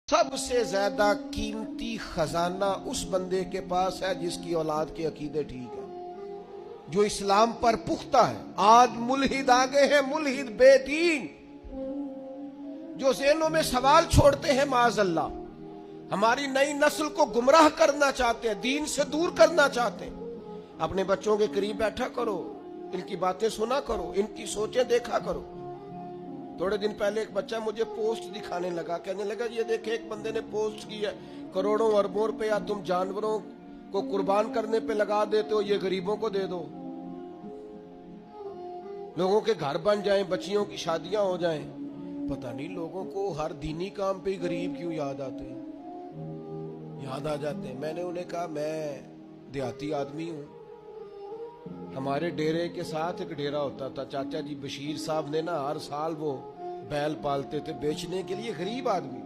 सबसे ज्यादा कीमती खजाना उस बंदे के पास है जिसकी औलाद के अकीदे ठीक है, जो इस्लाम पर पुख्ता है। आज मुल्हिद आ गए हैं, मुल्हिद बेदीन, जो ज़हनों में सवाल छोड़ते हैं माज़अल्लाह, हमारी नई नस्ल को गुमराह करना चाहते हैं, दीन से दूर करना चाहते हैं। अपने बच्चों के करीब बैठा करो, इनकी बातें सुना करो, इनकी सोचें देखा करो। थोड़े दिन पहले एक बच्चा मुझे पोस्ट दिखाने लगा, कहने लगा ये देखे एक बंदे ने पोस्ट की है, करोड़ों अरबों रुपया तुम जानवरों को कुर्बान करने पे लगा देते हो, ये गरीबों को दे दो, लोगों के घर बन जाएं, बच्चियों की शादियां हो जाएं। पता नहीं लोगों को हर दीनी काम पे गरीब क्यों याद आते हैं, याद आ जाते हैं। मैंने उन्हें कहा मैं देहाती आदमी हूं, हमारे डेरे के साथ एक डेरा होता था, चाचा जी बशीर साहब ने ना हर साल वो बैल पालते थे बेचने के लिए, गरीब आदमी।